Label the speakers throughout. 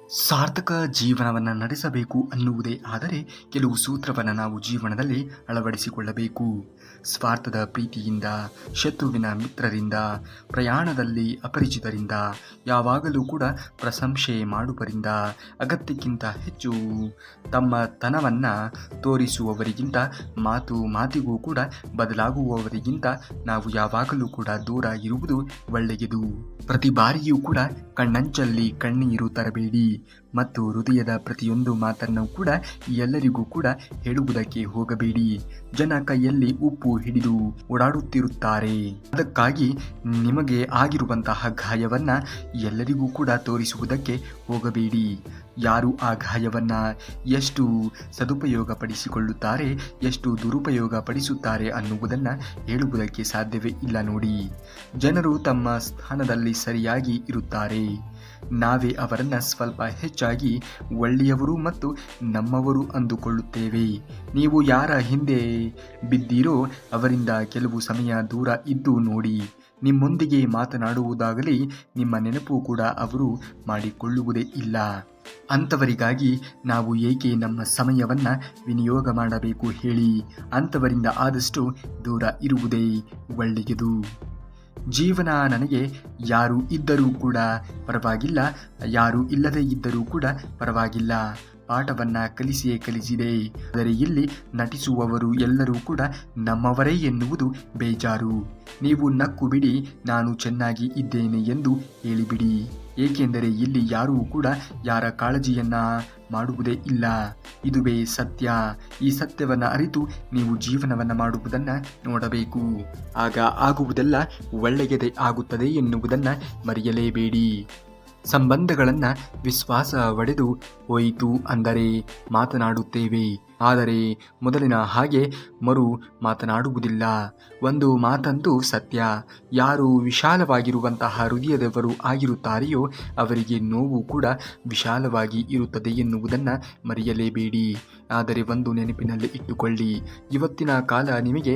Speaker 1: ಸಾರ್ಥಕ ಜೀವನವನ್ನು ನಡೆಸಬೇಕು ಅನ್ನುವುದೇ ಆದರೆ ಕೆಲವು ಸೂತ್ರವನ್ನು ನಾವು ಜೀವನದಲ್ಲಿ ಅಳವಡಿಸಿಕೊಳ್ಳಬೇಕು. ಸ್ವಾರ್ಥದ ಪ್ರೀತಿಯಿಂದ, ಶತ್ರುವಿನ ಮಿತ್ರರಿಂದ, ಪ್ರಯಾಣದಲ್ಲಿ ಅಪರಿಚಿತರಿಂದ, ಯಾವಾಗಲೂ ಕೂಡ ಪ್ರಶಂಸೆ ಮಾಡುವರಿಂದ, ಅಗತ್ಯಕ್ಕಿಂತ ಹೆಚ್ಚು ತಮ್ಮ ತನವನ್ನು ತೋರಿಸುವವರಿಗಿಂತ, ಮಾತು ಮಾತಿಗೂ ಕೂಡ ಬದಲಾಗುವವರಿಗಿಂತ ನಾವು ಯಾವಾಗಲೂ ಕೂಡ ದೂರ ಇರುವುದು ಒಳ್ಳೆಯದು. ಪ್ರತಿ ಬಾರಿಯೂ ಕೂಡ ಕಣ್ಣಂಚಲ್ಲಿ ಕಣ್ಣೀರು ತರಬೇಡಿ ಮತ್ತು ಹೃದಯದ ಪ್ರತಿಯೊಂದು ಮಾತನ್ನು ಕೂಡ ಎಲ್ಲರಿಗೂ ಕೂಡ ಹೇಳುವುದಕ್ಕೆ ಹೋಗಬೇಡಿ. ಜನ ಕೈಯಲ್ಲಿ ಉಪ್ಪು ಹಿಡಿದು ಓಡಾಡುತ್ತಿರುತ್ತಾರೆ. ಅದಕ್ಕಾಗಿ ನಿಮಗೆ ಆಗಿರುವಂತಹ ಗಾಯವನ್ನ ಎಲ್ಲರಿಗೂ ಕೂಡ ತೋರಿಸುವುದಕ್ಕೆ ಹೋಗಬೇಡಿ. ಯಾರು ಆ ಗಾಯವನ್ನ ಎಷ್ಟು ಸದುಪಯೋಗ ಪಡಿಸಿಕೊಳ್ಳುತ್ತಾರೆ, ಎಷ್ಟು ದುರುಪಯೋಗ ಪಡಿಸುತ್ತಾರೆ ಅನ್ನುವುದನ್ನು ಹೇಳುವುದಕ್ಕೆ ಸಾಧ್ಯವೇ ಇಲ್ಲ. ನೋಡಿ, ಜನರು ತಮ್ಮ ಸ್ಥಾನದಲ್ಲಿ ಸರಿಯಾಗಿ ಇರುತ್ತಾರೆ. ನಾವೇ ಅವರನ್ನು ಸ್ವಲ್ಪ ಹೆಚ್ಚಾಗಿ ಒಳ್ಳೆಯವರು ಮತ್ತು ನಮ್ಮವರು ಅಂದುಕೊಳ್ಳುತ್ತೇವೆ. ನೀವು ಯಾರ ಹಿಂದೆ ಬಿದ್ದೀರೋ ಅವರಿಂದ ಕೆಲವು ಸಮಯ ದೂರ ಇದ್ದು ನೋಡಿ. ನಿಮ್ಮೊಂದಿಗೆ ಮಾತನಾಡುವುದಾಗಲಿ ನಿಮ್ಮ ನೆನಪು ಕೂಡ ಅವರು ಮಾಡಿಕೊಳ್ಳುವುದೇ ಇಲ್ಲ. ಅಂಥವರಿಗಾಗಿ ನಾವು ಏಕೆ ನಮ್ಮ ಸಮಯವನ್ನು ವಿನಿಯೋಗ ಮಾಡಬೇಕು ಹೇಳಿ? ಅಂಥವರಿಂದ ಆದಷ್ಟು ದೂರ ಇರುವುದೇ ಒಳ್ಳೆಯದು. ಜೀವನ ನನಗೆ ಯಾರು ಇದ್ದರೂ ಕೂಡ ಪರವಾಗಿಲ್ಲ, ಯಾರು ಇಲ್ಲದೇ ಇದ್ದರೂ ಕೂಡ ಪರವಾಗಿಲ್ಲ, ಪಾಠವನ್ನು ಕಲಿಸಿಯೇ ಕಲಿಸಿದೆ. ಆದರೆ ಇಲ್ಲಿ ನಟಿಸುವವರು ಎಲ್ಲರೂ ಕೂಡ ನಮ್ಮವರೇ ಎನ್ನುವುದು ಬೇಜಾರು. ನೀವು ನಕ್ಕು ಬಿಡಿ, ನಾನು ಚೆನ್ನಾಗಿ ಇದ್ದೇನೆ ಎಂದು ಹೇಳಿಬಿಡಿ. ಏಕೆಂದರೆ ಇಲ್ಲಿ ಯಾರೂ ಕೂಡ ಯಾರ ಕಾಳಜಿಯನ್ನ ಮಾಡುವುದೇ ಇಲ್ಲ. ಇದುವೇ ಸತ್ಯ. ಈ ಸತ್ಯವನ್ನು ಅರಿತು ನೀವು ಜೀವನವನ್ನು ಮಾಡುವುದನ್ನು ನೋಡಬೇಕು. ಆಗ ಆಗುವುದೆಲ್ಲ ಒಳ್ಳೆಯದೇ ಆಗುತ್ತದೆ ಎನ್ನುವುದನ್ನು ಮರೆಯಲೇಬೇಡಿ. ಸಂಬಂಧಗಳನ್ನು ವಿಶ್ವಾಸ ಒಡೆದು ಹೋಯಿತು ಅಂದರೆ ಮಾತನಾಡುತ್ತೇವೆ, ಆದರೆ ಮೊದಲಿನ ಹಾಗೆ ಮರು ಮಾತನಾಡುವುದಿಲ್ಲ. ಒಂದು ಮಾತಂತೂ ಸತ್ಯ, ಯಾರು ವಿಶಾಲವಾಗಿರುವಂತಹ ಹೃದಯದವರು ಆಗಿರುತ್ತಾರೆಯೋ ಅವರಿಗೆ ನೋವು ಕೂಡ ವಿಶಾಲವಾಗಿ ಇರುತ್ತದೆ ಎನ್ನುವುದನ್ನು ಮರೆಯಲೇಬೇಡಿ. ಆದರೆ ಒಂದು ನೆನಪಿನಲ್ಲಿ ಇಟ್ಟುಕೊಳ್ಳಿ, ಇವತ್ತಿನ ಕಾಲ ನಿಮಗೆ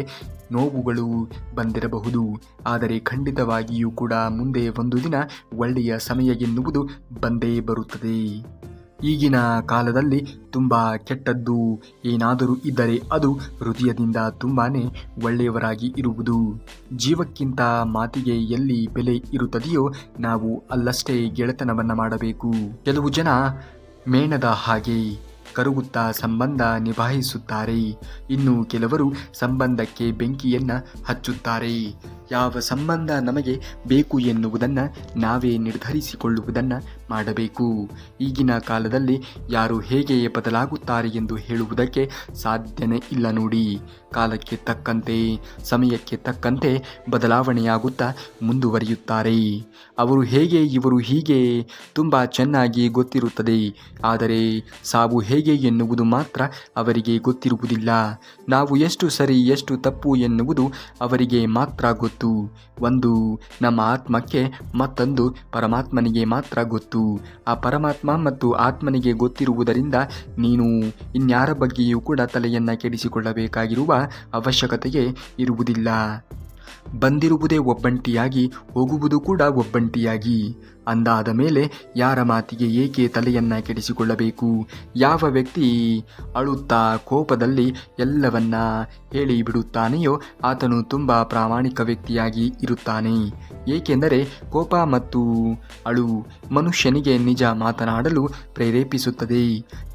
Speaker 1: ನೋವುಗಳು ಬಂದಿರಬಹುದು, ಆದರೆ ಖಂಡಿತವಾಗಿಯೂ ಕೂಡ ಮುಂದೆ ಒಂದು ದಿನ ಒಳ್ಳೆಯ ಸಮಯ ಎನ್ನುವುದು ಬಂದೇ ಬರುತ್ತದೆ. ಈಗಿನ ಕಾಲದಲ್ಲಿ ತುಂಬ ಕೆಟ್ಟದ್ದು ಏನಾದರೂ ಇದ್ದರೆ ಅದು ಹೃದಯದಿಂದ ತುಂಬಾ ಒಳ್ಳೆಯವರಾಗಿ ಇರುವುದು. ಜೀವಕ್ಕಿಂತ ಮಾತಿಗೆ ಎಲ್ಲಿ ಬೆಲೆ ಇರುತ್ತದೆಯೋ ನಾವು ಅಲ್ಲಷ್ಟೇ ಗೆಳೆತನವನ್ನು ಮಾಡಬೇಕು. ಕೆಲವು ಜನ ಮೇಣದ ಹಾಗೆ ಕರಗುತ್ತಾ ಸಂಬಂಧ ನಿಭಾಯಿಸುತ್ತಾರೆ, ಇನ್ನು ಕೆಲವರು ಸಂಬಂಧಕ್ಕೆ ಬೆಂಕಿಯನ್ನು ಹಚ್ಚುತ್ತಾರೆ. ಯಾವ ಸಂಬಂಧ ನಮಗೆ ಬೇಕು ಎನ್ನುವುದನ್ನು ನಾವೇ ನಿರ್ಧರಿಸಿಕೊಳ್ಳುವುದನ್ನು ಮಾಡಬೇಕು. ಈಗಿನ ಕಾಲದಲ್ಲಿ ಯಾರು ಹೇಗೆ ಬದಲಾಗುತ್ತಾರೆ ಎಂದು ಹೇಳುವುದಕ್ಕೆ ಸಾಧ್ಯನೇ ಇಲ್ಲ. ನೋಡಿ, ಕಾಲಕ್ಕೆ ತಕ್ಕಂತೆ ಸಮಯಕ್ಕೆ ತಕ್ಕಂತೆ ಬದಲಾವಣೆಯಾಗುತ್ತಾ ಮುಂದುವರಿಯುತ್ತಾರೆ. ಅವರು ಹೇಗೆ ಇವರು ಹೀಗೆ ತುಂಬ ಚೆನ್ನಾಗಿ ಗೊತ್ತಿರುತ್ತದೆ, ಆದರೆ ಸಾವು ಹೇಗೆ ಎನ್ನುವುದು ಮಾತ್ರ ಅವರಿಗೆ ಗೊತ್ತಿರುವುದಿಲ್ಲ. ನಾವು ಎಷ್ಟು ಸರಿ ಎಷ್ಟು ತಪ್ಪು ಎನ್ನುವುದು ಅವರಿಗೆ ಮಾತ್ರ ಗೊತ್ತು. ಒಂದು ನಮ್ಮ ಆತ್ಮಕ್ಕೆ, ಮತ್ತೊಂದು ಪರಮಾತ್ಮನಿಗೆ ಮಾತ್ರ ಗೊತ್ತು. ಆ ಪರಮಾತ್ಮ ಮತ್ತು ಆತ್ಮನಿಗೆ ಗೊತ್ತಿರುವುದರಿಂದ ನೀನು ಇನ್ಯಾರ ಬಗ್ಗೆಯೂ ಕೂಡ ತಲೆಯನ್ನು ಕೆಡಿಸಿಕೊಳ್ಳಬೇಕಾಗಿರುವ ಅವಶ್ಯಕತೆಯೇ ಇರುವುದಿಲ್ಲ. ಬಂದಿರುವುದೇ ಒಬ್ಬಂಟಿಯಾಗಿ, ಹೋಗುವುದು ಕೂಡ ಒಬ್ಬಂಟಿಯಾಗಿ. ಅಂದಾದ ಮೇಲೆ ಯಾರ ಮಾತಿಗೆ ಏಕೆ ತಲೆಯನ್ನು ಕೆಡಿಸಿಕೊಳ್ಳಬೇಕು? ಯಾವ ವ್ಯಕ್ತಿ ಅಳುತ್ತಾ ಕೋಪದಲ್ಲಿ ಎಲ್ಲವನ್ನ ಹೇಳಿ ಬಿಡುತ್ತಾನೆಯೋ ಆತನು ತುಂಬ ಪ್ರಾಮಾಣಿಕ ವ್ಯಕ್ತಿಯಾಗಿ ಇರುತ್ತಾನೆ. ಏಕೆಂದರೆ ಕೋಪ ಮತ್ತು ಅಳು ಮನುಷ್ಯನಿಗೆ ನಿಜ ಮಾತನಾಡಲು ಪ್ರೇರೇಪಿಸುತ್ತದೆ.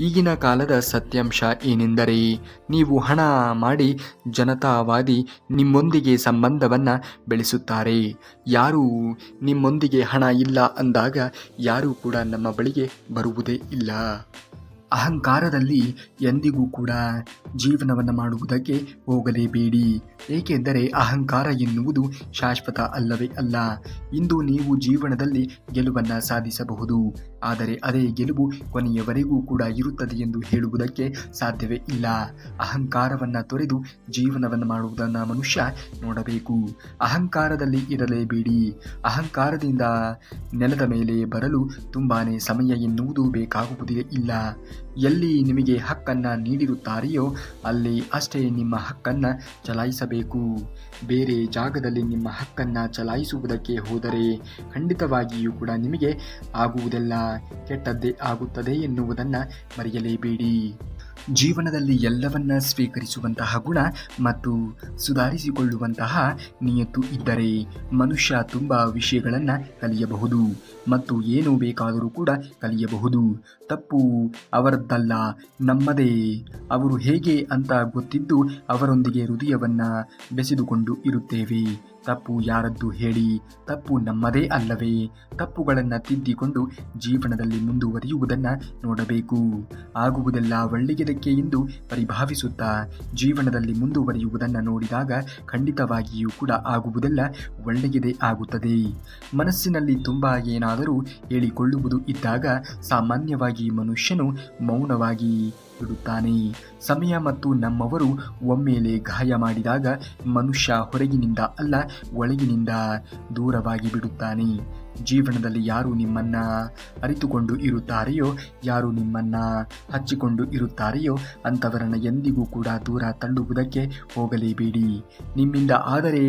Speaker 1: ಈಗಿನ ಕಾಲದ ಸತ್ಯಾಂಶ ಏನೆಂದರೆ, ನೀವು ಹಣ ಮಾಡಿ ಜನತಾವಾದಿ ನಿಮ್ಮೊಂದಿಗೆ ಸಂಬಂಧವನ್ನು ಬೆಳೆಸುತ್ತಾರೆ. ಯಾರು ನಿಮ್ಮೊಂದಿಗೆ ಹಣ ಇಲ್ಲ ಅಂದಾಗ ಯಾರೂ ಕೂಡ ನಮ್ಮ ಬಳಿಗೆ ಬರುವುದೇ ಇಲ್ಲ. ಅಹಂಕಾರದಲ್ಲಿ ಎಂದಿಗೂ ಕೂಡ ಜೀವನವನ್ನು ಮಾಡುವುದಕ್ಕೆ ಹೋಗಲೇಬೇಡಿ. ಏಕೆಂದರೆ ಅಹಂಕಾರ ಎನ್ನುವುದು ಶಾಶ್ವತ ಅಲ್ಲವೇ ಅಲ್ಲ. ಇಂದು ನೀವು ಜೀವನದಲ್ಲಿ ಗೆಲುವನ್ನು ಸಾಧಿಸಬಹುದು, ಆದರೆ ಅದೇ ಗೆಲುವು ಕೊನೆಯವರೆಗೂ ಕೂಡ ಇರುತ್ತದೆ ಎಂದು ಹೇಳುವುದಕ್ಕೆ ಸಾಧ್ಯವೇ ಇಲ್ಲ. ಅಹಂಕಾರವನ್ನು ತೊರೆದು ಜೀವನವನ್ನು ಮಾಡುವುದನ್ನು ಮನುಷ್ಯ ನೋಡಬೇಕು. ಅಹಂಕಾರದಲ್ಲಿ ಇರಲೇಬೇಡಿ. ಅಹಂಕಾರದಿಂದ ನೆಲದ ಮೇಲೆ ಬರಲು ತುಂಬಾ ಸಮಯ ಎನ್ನುವುದು ಬೇಕಾಗುವುದೇ ಇಲ್ಲ. ಎಲ್ಲಿ ನಿಮಗೆ ಹಕ್ಕನ್ನು ನೀಡಿರುತ್ತಾರೆಯೋ ಅಲ್ಲಿ ಅಷ್ಟೇ ನಿಮ್ಮ ಹಕ್ಕನ್ನು ಚಲಾಯಿಸಬೇಕು. ಮಾಡಬೇಕು. ಬೇರೆ ಜಾಗದಲ್ಲಿ ನಿಮ್ಮ ಹಕ್ಕನ್ನು ಚಲಾಯಿಸುವುದಕ್ಕೆ ಹೋದರೆ ಖಂಡಿತವಾಗಿಯೂ ಕೂಡ ನಿಮಗೆ ಆಗುವುದೆಲ್ಲ ಕೆಟ್ಟದ್ದೇ ಆಗುತ್ತದೆ ಎನ್ನುವುದನ್ನು ಮರೆಯಲೇಬೇಡಿ. ಜೀವನದಲ್ಲಿ ಎಲ್ಲವನ್ನ ಸ್ವೀಕರಿಸುವಂತಹ ಗುಣ ಮತ್ತು ಸುಧಾರಿಸಿಕೊಳ್ಳುವಂತಹ ನಿಯತ್ತು ಇದ್ದರೆ ಮನುಷ್ಯ ತುಂಬ ವಿಷಯಗಳನ್ನು ಕಲಿಯಬಹುದು ಮತ್ತು ಏನು ಬೇಕಾದರೂ ಕೂಡ ಕಲಿಯಬಹುದು. ತಪ್ಪು ಅವರದ್ದಲ್ಲ, ನಮ್ಮದೇ. ಅವರು ಹೇಗೆ ಅಂತ ಗೊತ್ತಿದ್ದು ಅವರೊಂದಿಗೆ ಹೃದಯವನ್ನು ಬೆಸೆದುಕೊಂಡು ಇರುತ್ತೇವೆ. ತಪ್ಪು ಯಾರದ್ದು ಹೇಳಿ? ತಪ್ಪು ನಮ್ಮದೇ ಅಲ್ಲವೇ? ತಪ್ಪುಗಳನ್ನು ತಿದ್ದಿಕೊಂಡು ಜೀವನದಲ್ಲಿ ಮುಂದುವರಿಯುವುದನ್ನು ನೋಡಬೇಕು. ಆಗುವುದೆಲ್ಲ ಒಳ್ಳೆಯದಕ್ಕೆ ಎಂದು ಪರಿಭಾವಿಸುತ್ತಾ ಜೀವನದಲ್ಲಿ ಮುಂದುವರಿಯುವುದನ್ನು ನೋಡಿದಾಗ ಖಂಡಿತವಾಗಿಯೂ ಕೂಡ ಆಗುವುದೆಲ್ಲ ಒಳ್ಳೆಯದೇ ಆಗುತ್ತದೆ. ಮನಸ್ಸಿನಲ್ಲಿ ತುಂಬ ಏನಾದರೂ ಹೇಳಿಕೊಳ್ಳುವುದು ಇದ್ದಾಗ ಸಾಮಾನ್ಯವಾಗಿ ಮನುಷ್ಯನು ಮೌನವಾಗಿ ಬಿಡುತ್ತಾನೆ. ಸಮಯ ಮತ್ತು ನಮ್ಮವರು ಒಮ್ಮೆಲೆ ಗಾಯ ಮಾಡಿದಾಗ ಮನುಷ್ಯ ಹೊರಗಿನಿಂದ ಅಲ್ಲ, ಒಳಗಿನಿಂದ ದೂರವಾಗಿ ಬಿಡುತ್ತಾನೆ. ಜೀವನದಲ್ಲಿ ಯಾರು ನಿಮ್ಮನ್ನು ಅರಿತುಕೊಂಡು ಇರುತ್ತಾರೆಯೋ, ಯಾರು ನಿಮ್ಮನ್ನು ಹಚ್ಚಿಕೊಂಡು ಇರುತ್ತಾರೆಯೋ ಅಂಥವರನ್ನು ಎಂದಿಗೂ ಕೂಡ ದೂರ ತಳ್ಳುವುದಕ್ಕೆ ಹೋಗಲೇಬೇಡಿ. ನಿಮ್ಮಿಂದ ಆದರೆ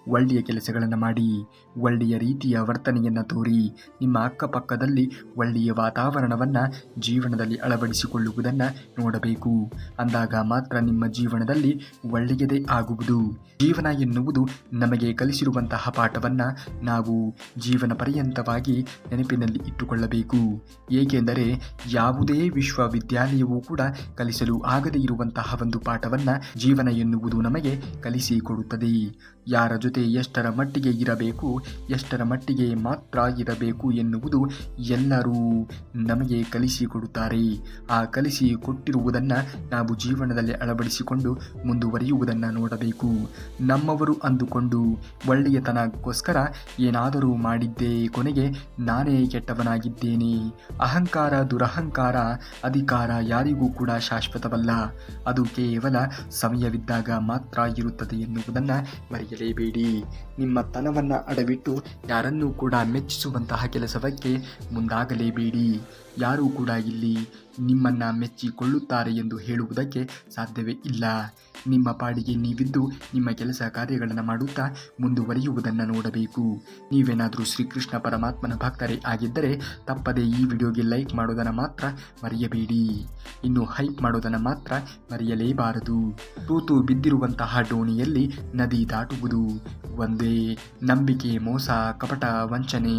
Speaker 1: ಒಳ್ಳೆಯ ಕೆಲಸಗಳನ್ನು ಮಾಡಿ, ಒಳ್ಳೆಯ ರೀತಿಯ ವರ್ತನೆಯನ್ನು ತೋರಿ, ನಿಮ್ಮ ಅಕ್ಕಪಕ್ಕದಲ್ಲಿ ಒಳ್ಳೆಯ ವಾತಾವರಣವನ್ನು ಜೀವನದಲ್ಲಿ ಅಳವಡಿಸಿಕೊಳ್ಳುವುದನ್ನು ನೋಡಬೇಕು. ಅಂದಾಗ ಮಾತ್ರ ನಿಮ್ಮ ಜೀವನದಲ್ಲಿ ಒಳ್ಳೆಯದೇ ಆಗುವುದು. ಜೀವನ ಎನ್ನುವುದು ನಮಗೆ ಕಲಿಸಿರುವಂತಹ ಪಾಠವನ್ನು ನಾವು ಜೀವನ ಪರ್ಯಂತವಾಗಿ ನೆನಪಿನಲ್ಲಿ ಇಟ್ಟುಕೊಳ್ಳಬೇಕು. ಏಕೆಂದರೆ ಯಾವುದೇ ವಿಶ್ವವಿದ್ಯಾಲಯವೂ ಕೂಡ ಕಲಿಸಲು ಆಗದೇ ಇರುವಂತಹ ಒಂದು ಪಾಠವನ್ನು ಜೀವನ ಎನ್ನುವುದು ನಮಗೆ ಕಲಿಸಿಕೊಡುತ್ತದೆ. ಯಾರ ಜೊತೆ ಎಷ್ಟರ ಮಟ್ಟಿಗೆ ಇರಬೇಕು, ಎಷ್ಟರ ಮಟ್ಟಿಗೆ ಮಾತ್ರ ಇರಬೇಕು ಎನ್ನುವುದು ಎಲ್ಲರೂ ನಮಗೆ ಕಲಿಸಿಕೊಡುತ್ತಾರೆ. ಆ ಕಲಿಸಿಕೊಟ್ಟಿರುವುದನ್ನು ನಾವು ಜೀವನದಲ್ಲಿ ಅಳವಡಿಸಿಕೊಂಡು ಮುಂದುವರಿಯುವುದನ್ನು ನೋಡಬೇಕು. ನಮ್ಮವರು ಅಂದುಕೊಂಡು ಒಳ್ಳೆಯತನಕ್ಕೋಸ್ಕರ ಏನಾದರೂ ಮಾಡಿದ್ದೇ ಕೊನೆಗೆ ನಾನೇ ಕೆಟ್ಟವನಾಗಿದ್ದೇನೆ. ಅಹಂಕಾರ, ದುರಹಂಕಾರ, ಅಧಿಕಾರ ಯಾರಿಗೂ ಕೂಡ ಶಾಶ್ವತವಲ್ಲ. ಅದು ಕೇವಲ ಸಮಯವಿದ್ದಾಗ ಮಾತ್ರ ಇರುತ್ತದೆ ಎನ್ನುವುದನ್ನು ಮರೆಯಲೇಬೇಡಿ. ನಿಮ್ಮ ತನವನ್ನು ಅಡವಿಟ್ಟು ಯಾರನ್ನೂ ಕೂಡ ಮೆಚ್ಚಿಸುವಂತಹ ಕೆಲಸಕ್ಕೆ ಮುಂದಾಗಲೇಬೇಡಿ. ಯಾರೂ ಕೂಡ ಇಲ್ಲಿ ನಿಮ್ಮನ್ನು ಮೆಚ್ಚಿಕೊಳ್ಳುತ್ತಾರೆ ಎಂದು ಹೇಳುವುದಕ್ಕೆ ಸಾಧ್ಯವೇ ಇಲ್ಲ. ನಿಮ್ಮ ಪಾಡಿಗೆ ನೀವಿದ್ದು ನಿಮ್ಮ ಕೆಲಸ ಕಾರ್ಯಗಳನ್ನು ಮಾಡುತ್ತಾ ಮುಂದುವರಿಯುವುದನ್ನು ನೋಡಬೇಕು. ನೀವೇನಾದರೂ ಶ್ರೀಕೃಷ್ಣ ಪರಮಾತ್ಮನ ಭಕ್ತರೇ ಆಗಿದ್ದರೆ ತಪ್ಪದೇ ಈ ವಿಡಿಯೋಗೆ ಲೈಕ್ ಮಾಡೋದನ್ನು ಮಾತ್ರ ಮರೆಯಬೇಡಿ. ಇನ್ನು ಹೈಪ್ ಮಾಡೋದನ್ನು ಮಾತ್ರ ಮರೆಯಲೇಬಾರದು. ತೂತು ಬಿದ್ದಿರುವಂತಹ ಡೋಣಿಯಲ್ಲಿ ನದಿ ದಾಟುವುದು ಒಂದೇ. ನಂಬಿಕೆ, ಮೋಸ, ಕಪಟ, ವಂಚನೆ,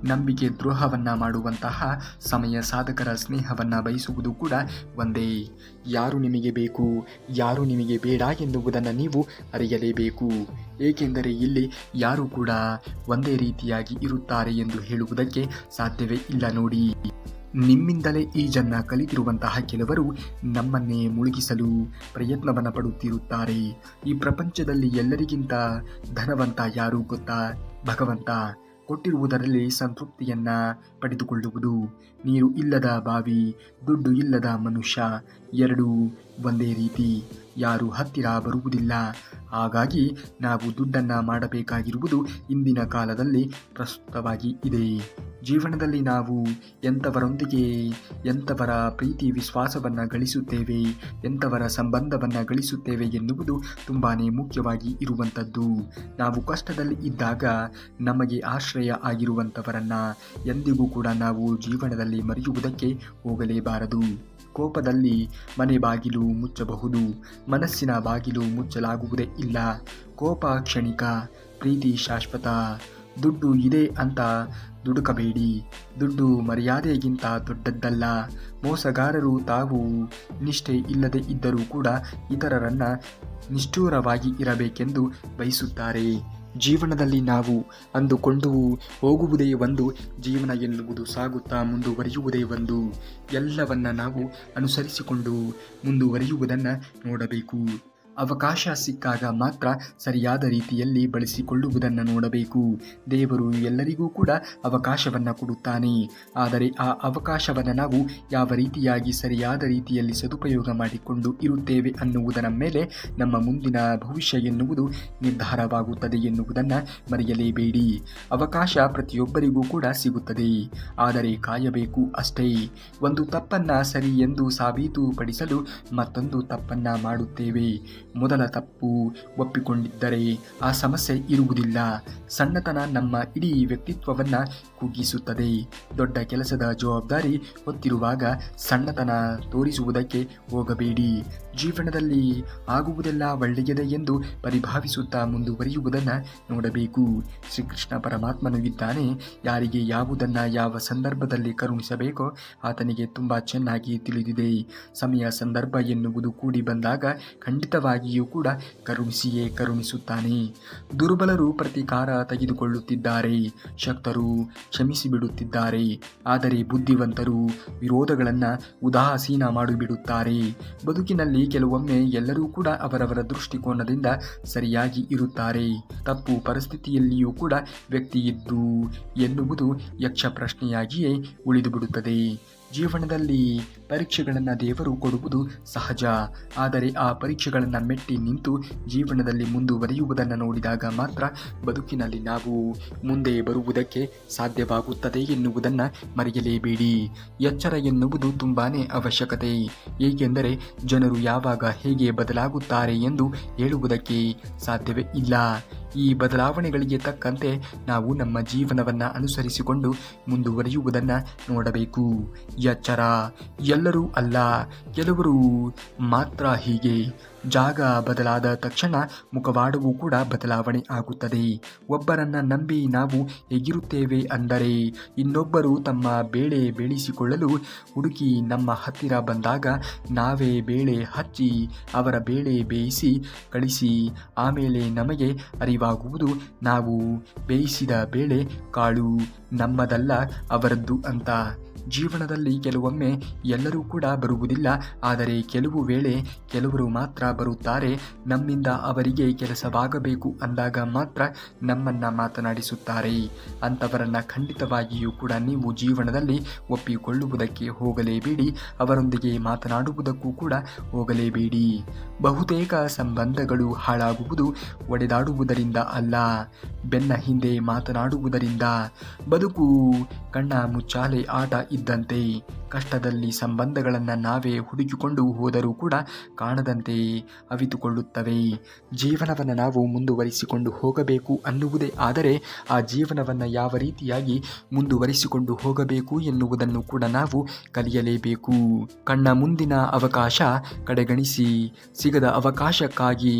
Speaker 1: ನಂಬಿಕೆ ದ್ರೋಹವನ್ನು ಮಾಡುವಂತಹ ಸಮಯ ಸಾಧಕರ ಸ್ನೇಹವನ್ನು ಬಯಸುವುದು ಕೂಡ ಒಂದೇ. ಯಾರು ನಿಮಗೆ ಬೇಕು, ಯಾರು ನಿಮಗೆ ಬೇಡ ಎನ್ನುವುದನ್ನು ನೀವು ಅರಿಯಲೇಬೇಕು. ಏಕೆಂದರೆ ಇಲ್ಲಿ ಯಾರು ಕೂಡ ಒಂದೇ ರೀತಿಯಾಗಿ ಇರುತ್ತಾರೆ ಎಂದು ಹೇಳುವುದಕ್ಕೆ ಸಾಧ್ಯವೇ ಇಲ್ಲ. ನೋಡಿ, ನಿಮ್ಮಿಂದಲೇ ಈಜನ್ನು ಕಲಿತಿರುವಂತಹ ಕೆಲವರು ನಮ್ಮನ್ನೇ ಮುಳುಗಿಸಲು ಪ್ರಯತ್ನವನ್ನು ಪಡುತ್ತಿರುತ್ತಾರೆ. ಈ ಪ್ರಪಂಚದಲ್ಲಿ ಎಲ್ಲರಿಗಿಂತ ಧನವಂತ ಯಾರು ಗೊತ್ತಾ? ಭಗವಂತ. ಕೊಟ್ಟಿರುವುದರಲ್ಲಿ ಸಂತೃಪ್ತಿಯನ್ನು ಪಡೆದುಕೊಳ್ಳುವುದು. ನೀರು ಇಲ್ಲದ ಬಾವಿ, ದುಡ್ಡು ಇಲ್ಲದ ಮನುಷ್ಯ ಎರಡೂ ಒಂದೇ ರೀತಿ. ಯಾರು ಹತ್ತಿರ ಬರುವುದಿಲ್ಲ. ಹಾಗಾಗಿ ನಾವು ದುಡ್ಡನ್ನು ಮಾಡಬೇಕಾಗಿರುವುದು ಇಂದಿನ ಕಾಲದಲ್ಲಿ ಪ್ರಸ್ತುತವಾಗಿ ಇದೆ. ಜೀವನದಲ್ಲಿ ನಾವು ಎಂಥವರೊಂದಿಗೆ ಎಂಥವರ ಪ್ರೀತಿ ವಿಶ್ವಾಸವನ್ನು ಗಳಿಸುತ್ತೇವೆ, ಎಂಥವರ ಸಂಬಂಧವನ್ನು ಗಳಿಸುತ್ತೇವೆ ಎನ್ನುವುದು ತುಂಬಾ ಮುಖ್ಯವಾಗಿ ಇರುವಂಥದ್ದು. ನಾವು ಕಷ್ಟದಲ್ಲಿ ಇದ್ದಾಗ ನಮಗೆ ಆಶ್ರಯ ಆಗಿರುವಂಥವರನ್ನು ಎಂದಿಗೂ ಕೂಡ ನಾವು ಜೀವನದಲ್ಲಿ ಮರೆಯುವುದಕ್ಕೆ ಹೋಗಲೇಬಾರದು. ಕೋಪದಲ್ಲಿ ಮನೆ ಬಾಗಿಲು ಮುಚ್ಚಬಹುದು, ಮನಸ್ಸಿನ ಬಾಗಿಲು ಮುಚ್ಚಲಾಗುವುದೇ ಇಲ್ಲ. ಕೋಪ ಕ್ಷಣಿಕ, ಪ್ರೀತಿ ಶಾಶ್ವತ. ದುಡ್ಡು ಇದೆ ಅಂತ ದುಡುಕಬೇಡಿ. ದುಡ್ಡು ಮರ್ಯಾದೆಗಿಂತ ದೊಡ್ಡದ್ದಲ್ಲ. ಮೋಸಗಾರರು ತಾವು ನಿಷ್ಠೆ ಇಲ್ಲದೆ ಇದ್ದರೂ ಕೂಡ ಇತರರನ್ನು ನಿಷ್ಠೂರವಾಗಿ ಇರಬೇಕೆಂದು ಬಯಸುತ್ತಾರೆ. ಜೀವನದಲ್ಲಿ ನಾವು ಅಂದುಕೊಂಡು ಹೋಗುವುದೇ ಒಂದು, ಜೀವನ ಎನ್ನುವುದು ಸಾಗುತ್ತಾ ಮುಂದುವರಿಯುವುದೇ ಒಂದು. ಎಲ್ಲವನ್ನ ನಾವು ಅನುಸರಿಸಿಕೊಂಡು ಮುಂದುವರಿಯುವುದನ್ನು ನೋಡಬೇಕು. ಅವಕಾಶ ಸಿಕ್ಕಾಗ ಮಾತ್ರ ಸರಿಯಾದ ರೀತಿಯಲ್ಲಿ ಬಳಸಿಕೊಳ್ಳುವುದನ್ನು ನೋಡಬೇಕು. ದೇವರು ಎಲ್ಲರಿಗೂ ಕೂಡ ಅವಕಾಶವನ್ನು ಕೊಡುತ್ತಾನೆ. ಆದರೆ ಆ ಅವಕಾಶವನ್ನು ನಾವು ಯಾವ ರೀತಿಯಾಗಿ ಸರಿಯಾದ ರೀತಿಯಲ್ಲಿ ಸದುಪಯೋಗ ಮಾಡಿಕೊಂಡು ಇರುತ್ತೇವೆ ಅನ್ನುವುದರ ಮೇಲೆ ನಮ್ಮ ಮುಂದಿನ ಭವಿಷ್ಯ ಎನ್ನುವುದು ನಿರ್ಧಾರವಾಗುತ್ತದೆ ಎನ್ನುವುದನ್ನು ಮರೆಯಲೇಬೇಡಿ. ಅವಕಾಶ ಪ್ರತಿಯೊಬ್ಬರಿಗೂ ಕೂಡ ಸಿಗುತ್ತದೆ, ಆದರೆ ಕಾಯಬೇಕು ಅಷ್ಟೇ. ಒಂದು ತಪ್ಪನ್ನು ಸರಿ ಎಂದು ಸಾಬೀತುಪಡಿಸಲು ಮತ್ತೊಂದು ತಪ್ಪನ್ನು ಮಾಡುತ್ತೇವೆ. ಮೊದಲ ತಪ್ಪು ಒಪ್ಪಿಕೊಂಡಿದ್ದರೆ ಆ ಸಮಸ್ಯೆ ಇರುವುದಿಲ್ಲ. ಸಣ್ಣತನ ನಮ್ಮ ಇಡೀ ವ್ಯಕ್ತಿತ್ವವನ್ನು ಕುಗ್ಗಿಸುತ್ತದೆ. ದೊಡ್ಡ ಕೆಲಸದ ಜವಾಬ್ದಾರಿ ಹೊತ್ತಿರುವಾಗ ಸಣ್ಣತನ ತೋರಿಸುವುದಕ್ಕೆ ಹೋಗಬೇಡಿ. ಜೀವನದಲ್ಲಿ ಆಗುವುದೆಲ್ಲ ಒಳ್ಳೆಯದೇ ಎಂದು ಪರಿಭಾವಿಸುತ್ತಾ ಮುಂದುವರಿಯುವುದನ್ನು ನೋಡಬೇಕು. ಶ್ರೀಕೃಷ್ಣ ಪರಮಾತ್ಮನು ಇದ್ದಾನೆ. ಯಾರಿಗೆ ಯಾವುದನ್ನು ಯಾವ ಸಂದರ್ಭದಲ್ಲಿ ಕರುಣಿಸಬೇಕೋ ಆತನಿಗೆ ತುಂಬ ಚೆನ್ನಾಗಿ ತಿಳಿದಿದೆ. ಸಮಯ ಸಂದರ್ಭ ಎನ್ನುವುದು ಕೂಡಿ ಬಂದಾಗ ಖಂಡಿತವಾಗಿಯೂ ಕೂಡ ಕರುಣಿಸಿಯೇ ಕರುಣಿಸುತ್ತಾನೆ. ದುರ್ಬಲರು ಪ್ರತೀಕಾರ ತೆಗೆದುಕೊಳ್ಳುತ್ತಿದ್ದಾರೆ, ಶಕ್ತರು ಕ್ಷಮಿಸಿಬಿಡುತ್ತಿದ್ದಾರೆ. ಆದರೆ ಬುದ್ಧಿವಂತರು ವಿರೋಧಗಳನ್ನು ಉದಾಸೀನ ಮಾಡಿಬಿಡುತ್ತಾರೆ. ಬದುಕಿನಲ್ಲಿ ಕೆಲವೊಮ್ಮೆ ಎಲ್ಲರೂ ಕೂಡ ಅವರವರ ದೃಷ್ಟಿಕೋನದಿಂದ ಸರಿಯಾಗಿ ಇರುತ್ತಾರೆ. ತಪ್ಪು ಪರಿಸ್ಥಿತಿಯಲ್ಲಿಯೂ ಕೂಡ ವ್ಯಕ್ತಿ ಇದ್ದು ಎನ್ನುವುದು ಯಕ್ಷ ಪ್ರಶ್ನೆಯಾಗಿಯೇ ಉಳಿದುಬಿಡುತ್ತದೆ. ಜೀವನದಲ್ಲಿ ಪರೀಕ್ಷೆಗಳನ್ನು ದೇವರು ಕೊಡುವುದು ಸಹಜ. ಆದರೆ ಆ ಪರೀಕ್ಷೆಗಳನ್ನು ಮೆಟ್ಟಿ ನಿಂತು ಜೀವನದಲ್ಲಿ ಮುಂದುವರಿಯುವುದನ್ನು ನೋಡಿದಾಗ ಮಾತ್ರ ಬದುಕಿನಲ್ಲಿ ನಾವು ಮುಂದೆ ಬರುವುದಕ್ಕೆ ಸಾಧ್ಯವಾಗುತ್ತದೆ ಎನ್ನುವುದನ್ನು ಮರೆಯಲೇಬೇಡಿ. ಎಚ್ಚರ ಎನ್ನುವುದು ತುಂಬಾ ಅವಶ್ಯಕತೆ. ಏಕೆಂದರೆ ಜನರು ಯಾವಾಗ ಹೇಗೆ ಬದಲಾಗುತ್ತಾರೆ ಎಂದು ಹೇಳುವುದಕ್ಕೆ ಸಾಧ್ಯವೇ ಇಲ್ಲ. ಈ ಬದಲಾವಣೆಗಳಿಗೆ ತಕ್ಕಂತೆ ನಾವು ನಮ್ಮ ಜೀವನವನ್ನು ಅನುಸರಿಸಿಕೊಂಡು ಮುಂದುವರಿಯುವುದನ್ನು ನೋಡಬೇಕು. ಎಚ್ಚರ. ಎಲ್ಲರೂ ಅಲ್ಲ, ಕೆಲವರು ಮಾತ್ರ ಹೀಗೆ. ಜಾಗ ಬದಲಾದ ತಕ್ಷಣ ಮುಖವಾಡವೂ ಕೂಡ ಬದಲಾವಣೆ ಆಗುತ್ತದೆ. ಒಬ್ಬರನ್ನು ನಂಬಿ ನಾವು ಹೇಗಿರುತ್ತೇವೆ ಅಂದರೆ ಇನ್ನೊಬ್ಬರು ತಮ್ಮ ಬೇಳೆ ಬೇಯಿಸಿಕೊಳ್ಳಲು ಹುಡುಕಿ ನಮ್ಮ ಹತ್ತಿರ ಬಂದಾಗ ನಾವೇ ಬೇಳೆ ಹಚ್ಚಿ ಅವರ ಬೇಳೆ ಬೇಯಿಸಿ ಕಳಿಸಿ ಆಮೇಲೆ ನಮಗೆ ಅರಿವಾಗುವುದು ನಾವು ಬೇಯಿಸಿದ ಬೇಳೆ ಕಾಳು ನಮ್ಮದಲ್ಲ ಅವರದ್ದು ಅಂತ. ಜೀವನದಲ್ಲಿ ಕೆಲವೊಮ್ಮೆ ಎಲ್ಲರೂ ಕೂಡ ಬರುವುದಿಲ್ಲ. ಆದರೆ ಕೆಲವು ವೇಳೆ ಕೆಲವರು ಮಾತ್ರ ಬರುತ್ತಾರೆ. ನಮ್ಮಿಂದ ಅವರಿಗೆ ಕೆಲಸವಾಗಬೇಕು ಅಂದಾಗ ಮಾತ್ರ ನಮ್ಮನ್ನು ಮಾತನಾಡಿಸುತ್ತಾರೆ. ಅಂಥವರನ್ನು ಖಂಡಿತವಾಗಿಯೂ ಕೂಡ ನೀವು ಜೀವನದಲ್ಲಿ ಒಪ್ಪಿಕೊಳ್ಳುವುದಕ್ಕೆ ಹೋಗಲೇಬೇಡಿ. ಅವರೊಂದಿಗೆ ಮಾತನಾಡುವುದಕ್ಕೂ ಕೂಡ ಹೋಗಲೇಬೇಡಿ. ಬಹುತೇಕ ಸಂಬಂಧಗಳು ಹಾಳಾಗುವುದು ಒಡೆದಾಡುವುದರಿಂದ ಅಲ್ಲ, ಬೆನ್ನ ಹಿಂದೆ ಮಾತನಾಡುವುದರಿಂದ. ಬದುಕು ಕಣ್ಣ ಮುಚ್ಚಾಲೆ ಆಟ ಇದ್ದಂತೆ. ಕಷ್ಟದಲ್ಲಿ ಸಂಬಂಧಗಳನ್ನು ನಾವೇ ಹುಡುಕಿಕೊಂಡು ಹೋದರೂ ಕೂಡ ಕಾಣದಂತೆ ಅವಿತುಕೊಳ್ಳುತ್ತವೆ. ಜೀವನವನ್ನು ನಾವು ಮುಂದುವರಿಸಿಕೊಂಡು ಹೋಗಬೇಕು ಅನ್ನುವುದೇ ಆದರೆ ಆ ಜೀವನವನ್ನು ಯಾವ ರೀತಿಯಾಗಿ ಮುಂದುವರಿಸಿಕೊಂಡು ಹೋಗಬೇಕು ಎನ್ನುವುದನ್ನು ಕೂಡ ನಾವು ಕಲಿಯಲೇಬೇಕು. ಕಣ್ಣ ಮುಂದಿನ ಅವಕಾಶ ಕಡೆಗಣಿಸಿ ಸಿಗದ ಅವಕಾಶಕ್ಕಾಗಿ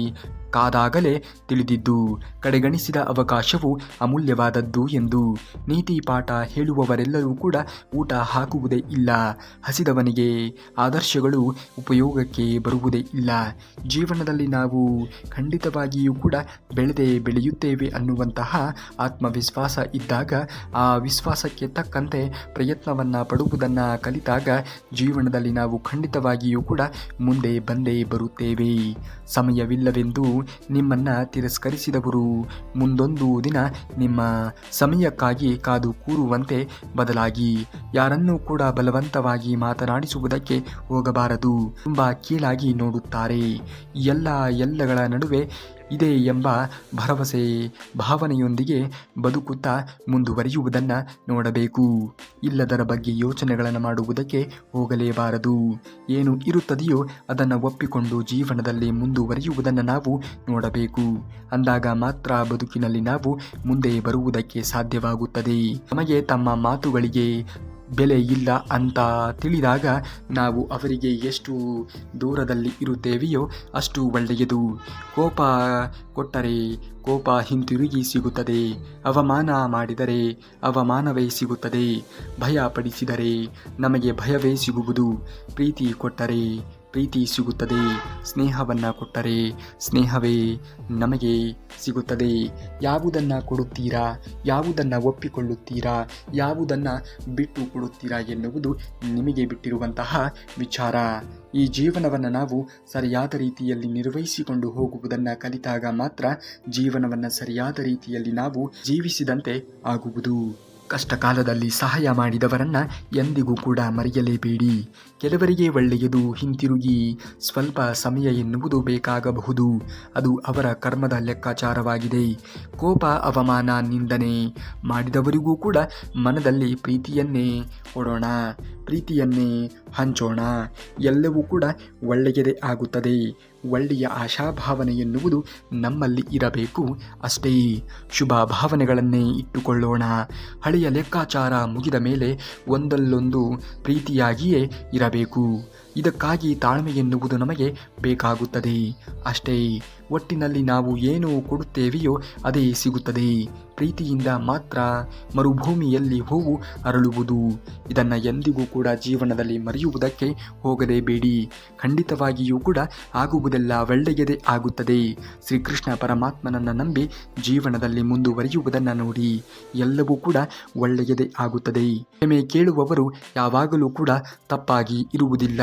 Speaker 1: ಕಾದಾಗಲೇ ತಿಳಿದಿದ್ದು ಕಡೆಗಣಿಸಿದ ಅವಕಾಶವು ಅಮೂಲ್ಯವಾದದ್ದು ಎಂದು. ನೀತಿ ಪಾಠ ಹೇಳುವವರೆಲ್ಲರೂ ಕೂಡ ಊಟ ಹಾಕುವುದೇ ಇಲ್ಲ. ಹಸಿದವನಿಗೆ ಆದರ್ಶಗಳು ಉಪಯೋಗಕ್ಕೆ ಬರುವುದೇ ಇಲ್ಲ. ಜೀವನದಲ್ಲಿ ನಾವು ಖಂಡಿತವಾಗಿಯೂ ಕೂಡ ಬೆಳೆಯುತ್ತೇವೆ ಅನ್ನುವಂತಹ ಆತ್ಮವಿಶ್ವಾಸ ಇದ್ದಾಗ ಆ ವಿಶ್ವಾಸಕ್ಕೆ ತಕ್ಕಂತೆ ಪ್ರಯತ್ನವನ್ನು ಪಡುವುದನ್ನು ಕಲಿತಾಗ ಜೀವನದಲ್ಲಿ ನಾವು ಖಂಡಿತವಾಗಿಯೂ ಕೂಡ ಮುಂದೆ ಬಂದೇ ಬರುತ್ತೇವೆ. ಸಮಯವಿಲ್ಲವೆಂದು ನಿಮ್ಮನ್ನು ತಿರಸ್ಕರಿಸಿದವರು ಮುಂದೊಂದು ದಿನ ನಿಮ್ಮ ಸಮಯಕ್ಕಾಗಿ ಕಾದು ಕೂರುವಂತೆ ಬದಲಾಗಿ. ಯಾರನ್ನೂ ಕೂಡ ಬಲವಂತವಾಗಿ ಮಾತನಾಡಿಸುವುದಕ್ಕೆ ಹೋಗಬಾರದು. ತುಂಬ ಕೀಳಾಗಿ ನೋಡುತ್ತಾರೆ. ಎಲ್ಲಗಳ ನಡುವೆ ಇದೆ ಎಂಬ ಭರವಸೆ ಭಾವನೆಯೊಂದಿಗೆ ಬದುಕುತ್ತಾ ಮುಂದುವರಿಯುವುದನ್ನು ನೋಡಬೇಕು. ಇಲ್ಲದರ ಬಗ್ಗೆ ಯೋಚನೆಗಳನ್ನು ಮಾಡುವುದಕ್ಕೆ ಹೋಗಲೇಬಾರದು. ಏನು ಇರುತ್ತದೆಯೋ ಅದನ್ನು ಒಪ್ಪಿಕೊಂಡು ಜೀವನದಲ್ಲಿ ಮುಂದುವರಿಯುವುದನ್ನು ನಾವು ನೋಡಬೇಕು. ಅಂದಾಗ ಮಾತ್ರ ಬದುಕಿನಲ್ಲಿ ನಾವು ಮುಂದೆ ಬರುವುದಕ್ಕೆ ಸಾಧ್ಯವಾಗುತ್ತದೆ. ನಮಗೆ ತಮ್ಮ ಮಾತುಗಳಿಗೆ ಬೆಲೆ ಇಲ್ಲ ಅಂತ ತಿಳಿದಾಗ ನಾವು ಅವರಿಗೆ ಎಷ್ಟು ದೂರದಲ್ಲಿ ಇರುತ್ತೇವೆಯೋ ಅಷ್ಟು ಒಳ್ಳೆಯದು. ಕೋಪ ಕೊಟ್ಟರೆ ಕೋಪ ಹಿಂತಿರುಗಿ ಸಿಗುತ್ತದೆ. ಅವಮಾನ ಮಾಡಿದರೆ ಅವಮಾನವೇ ಸಿಗುತ್ತದೆ. ಭಯ ಪಡಿಸಿದರೆ ನಮಗೆ ಭಯವೇ ಸಿಗುವುದು. ಪ್ರೀತಿ ಕೊಟ್ಟರೆ ಪ್ರೀತಿ ಸಿಗುತ್ತದೆ. ಸ್ನೇಹವನ್ನು ಕೊಟ್ಟರೆ ಸ್ನೇಹವೇ ನಮಗೆ ಸಿಗುತ್ತದೆ. ಯಾವುದನ್ನು ಕೊಡುತ್ತೀರಾ, ಯಾವುದನ್ನು ಒಪ್ಪಿಕೊಳ್ಳುತ್ತೀರಾ, ಯಾವುದನ್ನು ಬಿಟ್ಟು ಕೊಡುತ್ತೀರಾ ಎನ್ನುವುದು ನಿಮಗೆ ಬಿಟ್ಟಿರುವಂತಹ ವಿಚಾರ. ಈ ಜೀವನವನ್ನು ನಾವು ಸರಿಯಾದ ರೀತಿಯಲ್ಲಿ ನಿರ್ವಹಿಸಿಕೊಂಡು ಹೋಗುವುದನ್ನು ಕಲಿತಾಗ ಮಾತ್ರ ಜೀವನವನ್ನು ಸರಿಯಾದ ರೀತಿಯಲ್ಲಿ ನಾವು ಜೀವಿಸಿದಂತೆ ಆಗುವುದು. ಕಷ್ಟಕಾಲದಲ್ಲಿ ಸಹಾಯ ಮಾಡಿದವರನ್ನು ಎಂದಿಗೂ ಕೂಡ ಮರೆಯಲೇಬೇಡಿ. ಕೆಲವರಿಗೆ ಒಳ್ಳೆಯದು ಹಿಂತಿರುಗಿ ಸ್ವಲ್ಪ ಸಮಯ ಎನ್ನುವುದು ಬೇಕಾಗಬಹುದು. ಅದು ಅವರ ಕರ್ಮದ ಲೆಕ್ಕಾಚಾರವಾಗಿದೆ. ಕೋಪ, ಅವಮಾನ, ನಿಂದನೆ ಮಾಡಿದವರಿಗೂ ಕೂಡ ಮನದಲ್ಲಿ ಪ್ರೀತಿಯನ್ನೇ ಕೊಡೋಣ, ಪ್ರೀತಿಯನ್ನೇ ಹಂಚೋಣ. ಎಲ್ಲವೂ ಕೂಡ ಒಳ್ಳೆಯದೇ ಆಗುತ್ತದೆ. ಒಳ್ಳೆಯ ಆಶಾಭಾವನೆ ಎನ್ನುವುದು ನಮ್ಮಲ್ಲಿ ಇರಬೇಕು ಅಷ್ಟೇ. ಶುಭ ಭಾವನೆಗಳನ್ನೇ ಇಟ್ಟುಕೊಳ್ಳೋಣ. ಹಳೆಯ ಲೆಕ್ಕಾಚಾರ ಮುಗಿದ ಮೇಲೆ ಒಂದಲ್ಲೊಂದು ಪ್ರೀತಿಯಾಗಿಯೇ ಇರಬೇಕು. ಇದಕ್ಕಾಗಿ ತಾಳ್ಮೆ ಎನ್ನುವುದು ನಮಗೆ ಬೇಕಾಗುತ್ತದೆ ಅಷ್ಟೇ. ಒಟ್ಟಿನಲ್ಲಿ ನಾವು ಏನು ಕೊಡುತ್ತೇವೆಯೋ ಅದೇ ಸಿಗುತ್ತದೆ. ಪ್ರೀತಿಯಿಂದ ಮಾತ್ರ ಮರುಭೂಮಿಯಲ್ಲಿ ಹೂವು ಅರಳುವುದು. ಇದನ್ನು ಎಂದಿಗೂ ಕೂಡ ಜೀವನದಲ್ಲಿ ಮರೆಯುವುದಕ್ಕೆ ಹೋಗಲೇಬೇಡಿ. ಖಂಡಿತವಾಗಿಯೂ ಕೂಡ ಆಗುವುದೆಲ್ಲ ಒಳ್ಳೆಯದೇ ಆಗುತ್ತದೆ. ಶ್ರೀಕೃಷ್ಣ ಪರಮಾತ್ಮನನ್ನು ನಂಬಿ ಜೀವನದಲ್ಲಿ ಮುಂದುವರಿಯುವುದನ್ನು ನೋಡಿ, ಎಲ್ಲವೂ ಕೂಡ ಒಳ್ಳೆಯದೇ ಆಗುತ್ತದೆ. ಕ್ಷಮೆ ಕೇಳುವವರು ಯಾವಾಗಲೂ ಕೂಡ ತಪ್ಪಾಗಿ ಇರುವುದಿಲ್ಲ.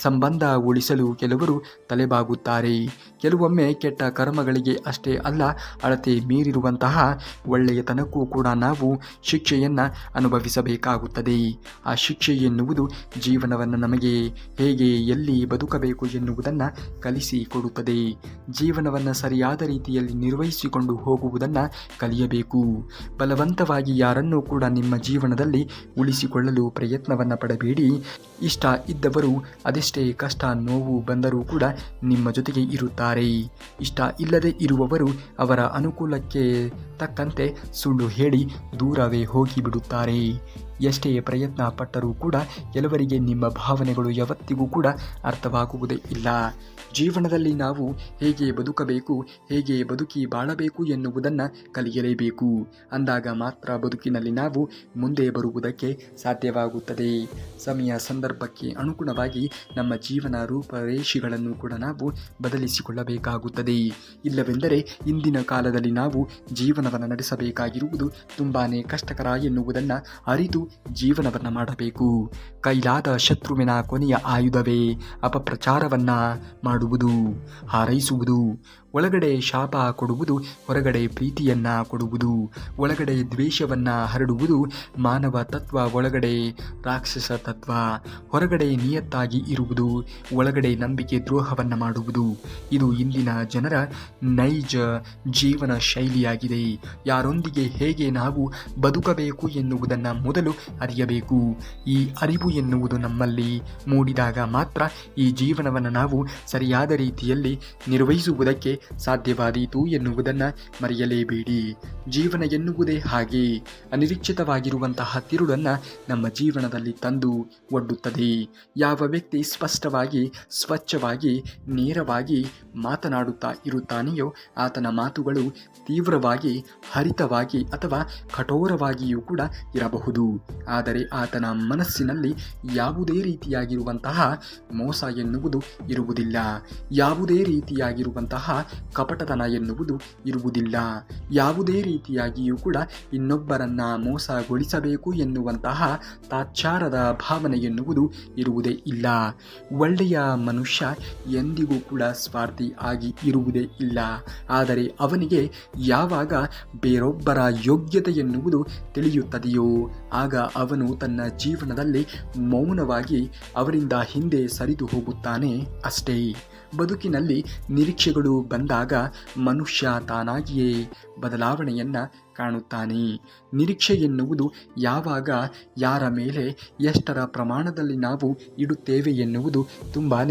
Speaker 1: ಸಂಬಂಧ ಉಳಿಸಲು ಕೆಲವರು ತಲೆಬಾಗುತ್ತಾರೆ. ಕೆಲವೊಮ್ಮೆ ಕೆಟ್ಟ ಕರ್ಮಗಳಿಗೆ ಅಷ್ಟೇ ಅಲ್ಲ, ಅಳತೆ ಮೀರಿರುವಂತಹ ಒಳ್ಳೆಯತನಕ್ಕೂ ಕೂಡ ನಾವು ಶಿಕ್ಷೆಯನ್ನು ಅನುಭವಿಸಬೇಕಾಗುತ್ತದೆ. ಆ ಶಿಕ್ಷೆ ಎನ್ನುವುದು ಜೀವನವನ್ನು ನಮಗೆ ಹೇಗೆ ಎಲ್ಲಿ ಬದುಕಬೇಕು ಎನ್ನುವುದನ್ನು ಕಲಿಸಿಕೊಡುತ್ತದೆ. ಜೀವನವನ್ನು ಸರಿಯಾದ ರೀತಿಯಲ್ಲಿ ನಿರ್ವಹಿಸಿಕೊಂಡು ಹೋಗುವುದನ್ನು ಕಲಿಯಬೇಕು. ಬಲವಂತವಾಗಿ ಯಾರನ್ನೂ ಕೂಡ ನಿಮ್ಮ ಜೀವನದಲ್ಲಿ ಉಳಿಸಿಕೊಳ್ಳಲು ಪ್ರಯತ್ನವನ್ನು ಪಡಬೇಡಿ. ಇಷ್ಟ ಇದ್ದವರು ಅದೆಷ್ಟೇ ಕಷ್ಟ ನೋವು ಬಂದರೂ ಕೂಡ ನಿಮ್ಮ ಜೊತೆಗೆ ಇರುತ್ತಾರೆ. ಇಷ್ಟ ಇಲ್ಲದೆ ಇರುವವರು ಅವರ ಅನುಕೂಲಕ್ಕೆ ತಕ್ಕಂತೆ ಸುಳ್ಳು ಹೇಳಿ ದೂರವೇ ಹೋಗಿಬಿಡುತ್ತಾರೆ. ಎಷ್ಟೇ ಪ್ರಯತ್ನ ಪಟ್ಟರೂ ಕೂಡ ಕೆಲವರಿಗೆ ನಿಮ್ಮ ಭಾವನೆಗಳು ಯಾವತ್ತಿಗೂ ಕೂಡ ಅರ್ಥವಾಗುವುದೇ ಇಲ್ಲ. ಜೀವನದಲ್ಲಿ ನಾವು ಹೇಗೆ ಬದುಕಬೇಕು, ಹೇಗೆ ಬದುಕಿ ಬಾಳಬೇಕು ಎನ್ನುವುದನ್ನು ಕಲಿಯಲೇಬೇಕು. ಅಂದಾಗ ಮಾತ್ರ ಬದುಕಿನಲ್ಲಿ ನಾವು ಮುಂದೆ ಬರುವುದಕ್ಕೆ ಸಾಧ್ಯವಾಗುತ್ತದೆ. ಸಮಯ ಸಂದರ್ಭಕ್ಕೆ ಅನುಗುಣವಾಗಿ ನಮ್ಮ ಜೀವನ ರೂಪರೇಷೆಗಳನ್ನು ಕೂಡ ನಾವು ಬದಲಿಸಿಕೊಳ್ಳಬೇಕಾಗುತ್ತದೆ. ಇಲ್ಲವೆಂದರೆ ಇಂದಿನ ಕಾಲದಲ್ಲಿ ನಾವು ಜೀವನವನ್ನು ನಡೆಸಬೇಕಾಗಿರುವುದು ತುಂಬಾ ಕಷ್ಟಕರ ಎನ್ನುವುದನ್ನು ಅರಿತು ಜೀವನವನ್ನು ಮಾಡಬೇಕು. ಕೈಲಾದ ಶತ್ರುವಿನ ಕೊನೆಯ ಆಯುಧವೇ ಅಪಪ್ರಚಾರವನ್ನು ಮಾಡುವುದು, ಹಾರೈಸುವುದು. ಒಳಗಡೆ ಶಾಪ ಕೊಡುವುದು, ಹೊರಗಡೆ ಪ್ರೀತಿಯನ್ನು ಕೊಡುವುದು. ಒಳಗಡೆ ದ್ವೇಷವನ್ನು ಹರಡುವುದು ಮಾನವ ತತ್ವ, ಒಳಗಡೆ ರಾಕ್ಷಸ ತತ್ವ. ಹೊರಗಡೆ ನಿಯತ್ತಾಗಿ ಇರುವುದು, ಒಳಗಡೆ ನಂಬಿಕೆ ದ್ರೋಹವನ್ನು ಮಾಡುವುದು. ಇದು ಇಂದಿನ ಜನರ ನೈಜ ಜೀವನ ಶೈಲಿಯಾಗಿದೆ. ಯಾರೊಂದಿಗೆ ಹೇಗೆ ನಾವು ಬದುಕಬೇಕು ಎನ್ನುವುದನ್ನು ಮೊದಲು ಅರಿಯಬೇಕು. ಈ ಅರಿವು ಎನ್ನುವುದು ನಮ್ಮಲ್ಲಿ ಮೂಡಿದಾಗ ಮಾತ್ರ ಈ ಜೀವನವನ್ನು ನಾವು ಸರಿಯಾದ ರೀತಿಯಲ್ಲಿ ನಿರ್ವಹಿಸುವುದಕ್ಕೆ ಸಾಧ್ಯವಾದೀತು ಎನ್ನುವುದನ್ನು ಮರೆಯಲೇಬೇಡಿ. ಜೀವನ ಎನ್ನುವುದೇ ಹಾಗೆ ಅನಿರೀಕ್ಷಿತವಾಗಿರುವಂತಹ ತಿರುಳನ್ನು ನಮ್ಮ ಜೀವನದಲ್ಲಿ ತಂದು ಒಡ್ಡುತ್ತದೆ. ಯಾವ ವ್ಯಕ್ತಿ ಸ್ಪಷ್ಟವಾಗಿ ಸ್ವಚ್ಛವಾಗಿ ನೇರವಾಗಿ ಮಾತನಾಡುತ್ತಾ ಇರುತ್ತಾನೆಯೋ ಆತನ ಮಾತುಗಳು ತೀವ್ರವಾಗಿ ಹರಿತವಾಗಿ ಅಥವಾ ಕಠೋರವಾಗಿಯೂ ಕೂಡ ಇರಬಹುದು. ಆದರೆ ಆತನ ಮನಸ್ಸಿನಲ್ಲಿ ಯಾವುದೇ ರೀತಿಯಾಗಿರುವಂತಹ ಮೋಸ ಎನ್ನುವುದು ಇರುವುದಿಲ್ಲ. ಯಾವುದೇ ರೀತಿಯಾಗಿರುವಂತಹ ಕಪಟತನ ಎನ್ನುವುದು ಇರುವುದಿಲ್ಲ. ಯಾವುದೇ ರೀತಿಯಾಗಿಯೂ ಕೂಡ ಇನ್ನೊಬ್ಬರನ್ನ ಮೋಸಗೊಳಿಸಬೇಕು ಎನ್ನುವಂತಹ ತಾತ್ಸಾರದ ಭಾವನೆ ಎನ್ನುವುದು ಇರುವುದೇ ಇಲ್ಲ. ಒಳ್ಳೆಯ ಮನುಷ್ಯ ಎಂದಿಗೂ ಕೂಡ ಸ್ವಾರ್ಥಿ ಆಗಿ ಇರುವುದೇ ಇಲ್ಲ. ಆದರೆ ಅವನಿಗೆ ಯಾವಾಗ ಬೇರೊಬ್ಬರ ಯೋಗ್ಯತೆ ಎನ್ನುವುದು ತಿಳಿಯುತ್ತದೆಯೋ ಆಗ ಅವನು ತನ್ನ ಜೀವನದಲ್ಲಿ ಮೌನವಾಗಿ ಅವರಿಂದ ಹಿಂದೆ ಸರಿದು ಹೋಗುತ್ತಾನೆ ಅಷ್ಟೇ. ಬದುಕಿನಲ್ಲಿ ನಿರೀಕ್ಷೆಗಳು ಬಂದಾಗ ಮನುಷ್ಯ ತಾನಾಗಿಯೇ ಬದಲಾವಣೆಯನ್ನು ಕಾಣುತ್ತಾನೆ. ನಿರೀಕ್ಷೆ ಎನ್ನುವುದು ಯಾವಾಗ ಯಾರ ಮೇಲೆ ಎಷ್ಟರ ಪ್ರಮಾಣದಲ್ಲಿ ನಾವು ಇಡುತ್ತೇವೆ ಎನ್ನುವುದು ತುಂಬಾ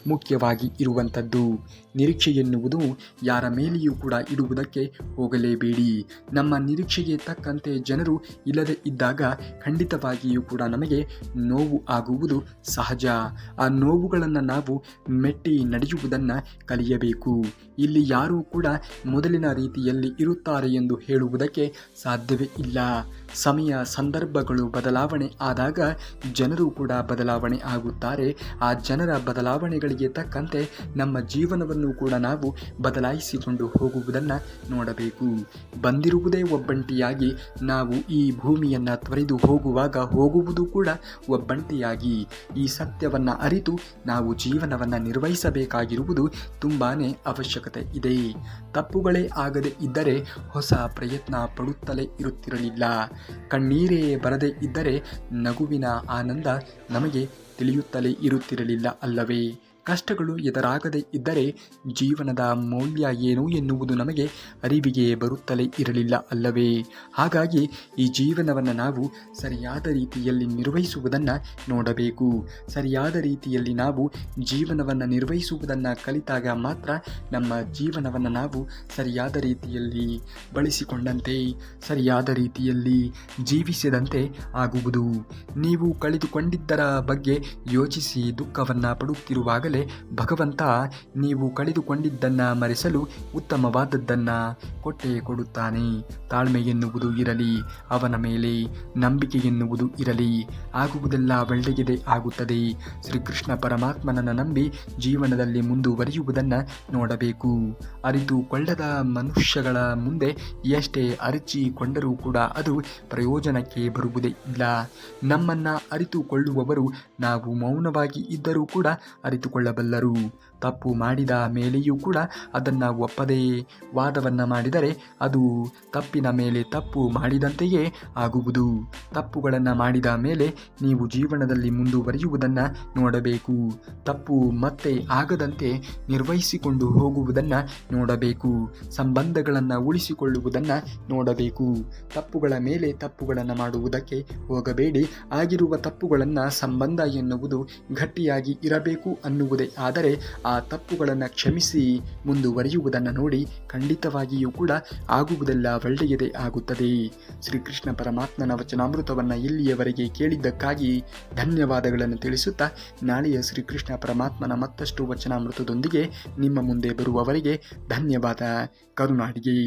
Speaker 1: ಮುಖ್ಯವಾಗಿ ಇರುವಂಥದ್ದು. ನಿರೀಕ್ಷೆ ಎನ್ನುವುದು ಯಾರ ಮೇಲೆಯೂ ಕೂಡ ಇಡುವುದಕ್ಕೆ ಹೋಗಲೇಬೇಡಿ. ನಮ್ಮ ನಿರೀಕ್ಷೆಗೆ ತಕ್ಕಂತೆ ಜನರು ಇಲ್ಲದೆ ಇದ್ದಾಗ ಖಂಡಿತವಾಗಿಯೂ ಕೂಡ ನಮಗೆ ನೋವು ಆಗುವುದು ಸಹಜ. ಆ ನೋವುಗಳನ್ನು ನಾವು ಮೆಟ್ಟಿ ನಡೆಯುವುದನ್ನು ಕಲಿಯಬೇಕು. ಇಲ್ಲಿ ಯಾರೂ ಕೂಡ ಮೊದಲಿನ ರೀತಿಯಲ್ಲಿ ಇರುತ್ತಾರೆ ಎಂದು ಹೇಳುವುದಕ್ಕೆ ಸಾಧ್ಯವೇ ಇಲ್ಲ. ಸಮಯ ಸಂದರ್ಭಗಳು ಬದಲಾವಣೆ ಆದಾಗ ಜನರು ಕೂಡ ಬದಲಾವಣೆ ಆಗುತ್ತಾರೆ. ಆ ಜನರ ಬದಲಾವಣೆಗಳಿಗೆ ತಕ್ಕಂತೆ ನಮ್ಮ ಜೀವನವನ್ನು ಕೂಡ ನಾವು ಬದಲಾಯಿಸಿಕೊಂಡು ಹೋಗುವುದನ್ನು ನೋಡಬೇಕು. ಬಂದಿರುವುದೇ ಒಬ್ಬಂಟಿಯಾಗಿ ನಾವು ಈ ಭೂಮಿಯನ್ನು ತೊರೆದು ಹೋಗುವುದು ಕೂಡ ಒಬ್ಬಂಟಿಯಾಗಿ. ಈ ಸತ್ಯವನ್ನು ಅರಿತು ನಾವು ಜೀವನವನ್ನು ನಿರ್ವಹಿಸಬೇಕಾಗಿರುವುದು ತುಂಬಾ ಅವಶ್ಯಕತೆ ಇದೆ. ತಪ್ಪುಗಳೇ ಆಗದೆ ಇದ್ದರೆ ಹೊಸ ಪ್ರಯತ್ನ ಪಡುತ್ತಲೇ ಇರುತ್ತಿರಲಿಲ್ಲ. ಕಣ್ಣೀರೇ ಬರದೇ ಇದ್ದರೆ ನಗುವಿನ ಆನಂದ ನಮಗೆ ತಿಳಿಯುತ್ತಲೇ ಇರುತ್ತಿರಲಿಲ್ಲ ಅಲ್ಲವೇ? ಕಷ್ಟಗಳು ಎದುರಾಗದೇ ಇದ್ದರೆ ಜೀವನದ ಮೌಲ್ಯ ಏನು ಎನ್ನುವುದು ನಮಗೆ ಅರಿವಿಗೆ ಬರುತ್ತಲೇ ಇರಲಿಲ್ಲ ಅಲ್ಲವೇ? ಹಾಗಾಗಿ ಈ ಜೀವನವನ್ನು ನಾವು ಸರಿಯಾದ ರೀತಿಯಲ್ಲಿ ನಿರ್ವಹಿಸುವುದನ್ನು ನೋಡಬೇಕು. ಸರಿಯಾದ ರೀತಿಯಲ್ಲಿ ನಾವು ಜೀವನವನ್ನು ನಿರ್ವಹಿಸುವುದನ್ನು ಕಲಿತಾಗ ಮಾತ್ರ ನಮ್ಮ ಜೀವನವನ್ನು ನಾವು ಸರಿಯಾದ ರೀತಿಯಲ್ಲಿ ಬಳಸಿಕೊಂಡಂತೆ, ಸರಿಯಾದ ರೀತಿಯಲ್ಲಿ ಜೀವಿಸಿದಂತೆ ಆಗುವುದು. ನೀವು ಕಳೆದುಕೊಂಡಿದ್ದರ ಬಗ್ಗೆ ಯೋಚಿಸಿ ದುಃಖವನ್ನು ಪಡುತ್ತಿರುವಾಗಲೇ ಭಗವಂತ ನೀವು ಕಳೆದುಕೊಂಡಿದ್ದನ್ನು ಮರೆಸಲು ಉತ್ತಮವಾದದ್ದನ್ನು ಕೊಟ್ಟೇ ಕೊಡುತ್ತಾನೆ. ತಾಳ್ಮೆ ಎನ್ನುವುದು ಇರಲಿ, ಅವನ ಮೇಲೆ ನಂಬಿಕೆ ಎನ್ನುವುದು ಇರಲಿ, ಆಗುವುದೆಲ್ಲ ಒಳ್ಳೆಯದೇ ಆಗುತ್ತದೆ. ಶ್ರೀಕೃಷ್ಣ ಪರಮಾತ್ಮನನ್ನು ನಂಬಿ ಜೀವನದಲ್ಲಿ ಮುಂದುವರಿಯುವುದನ್ನು ನೋಡಬೇಕು. ಅರಿತುಕೊಳ್ಳದ ಮನುಷ್ಯಗಳ ಮುಂದೆ ಎಷ್ಟೇ ಅರಚಿಕೊಂಡರೂ ಕೂಡ ಅದು ಪ್ರಯೋಜನಕ್ಕೆ ಬರುವುದೇ ಇಲ್ಲ. ನಮ್ಮನ್ನು ಅರಿತುಕೊಳ್ಳುವವರು ನಾವು ಮೌನವಾಗಿ ಇದ್ದರೂ ಕೂಡ ಅರಿತುಕೊಳ್ಳಬಲ್ಲರು. ತಪ್ಪು ಮಾಡಿದ ಮೇಲೆಯೂ ಕೂಡ ಅದನ್ನು ಒಪ್ಪದೇ ವಾದವನ್ನು ಮಾಡಿದರೆ ಅದು ತಪ್ಪಿನ ಮೇಲೆ ತಪ್ಪು ಮಾಡಿದಂತೆಯೇ ಆಗುವುದು. ತಪ್ಪುಗಳನ್ನು ಮಾಡಿದ ಮೇಲೆ ನೀವು ಜೀವನದಲ್ಲಿ ಮುಂದುವರಿಯುವುದನ್ನು ನೋಡಬೇಕು. ತಪ್ಪು ಮತ್ತೆ ಆಗದಂತೆ ನಿರ್ವಹಿಸಿಕೊಂಡು ಹೋಗುವುದನ್ನು ನೋಡಬೇಕು. ಸಂಬಂಧಗಳನ್ನು ಉಳಿಸಿಕೊಳ್ಳುವುದನ್ನು ನೋಡಬೇಕು. ತಪ್ಪುಗಳ ಮೇಲೆ ತಪ್ಪುಗಳನ್ನು ಮಾಡುವುದಕ್ಕೆ ಹೋಗಬೇಡಿ. ಆಗಿರುವ ತಪ್ಪುಗಳನ್ನು ಸಂಬಂಧ ಎನ್ನುವುದು ಗಟ್ಟಿಯಾಗಿ ಇರಬೇಕು ಅನ್ನುವುದೇ ಆದರೆ ಆ ತಪ್ಪುಗಳನ್ನು ಕ್ಷಮಿಸಿ ಮುಂದುವರಿಯುವುದನ್ನು ನೋಡಿ ಖಂಡಿತವಾಗಿಯೂ ಕೂಡ ಆಗುವುದೆಲ್ಲ ಒಳ್ಳೆಯದೇ ಆಗುತ್ತದೆ. ಶ್ರೀಕೃಷ್ಣ ಪರಮಾತ್ಮನ ವಚನಾಮೃತವನ್ನು ಇಲ್ಲಿಯವರೆಗೆ ಕೇಳಿದ್ದಕ್ಕಾಗಿ ಧನ್ಯವಾದಗಳನ್ನು ತಿಳಿಸುತ್ತಾ ನಾಳೆಯ ಶ್ರೀಕೃಷ್ಣ ಪರಮಾತ್ಮನ ಮತ್ತಷ್ಟು ವಚನಾಮೃತದೊಂದಿಗೆ ನಿಮ್ಮ ಮುಂದೆ ಬರುವವರೆಗೆ ಧನ್ಯವಾದ. ಕರುನಾಡಿಗೆ.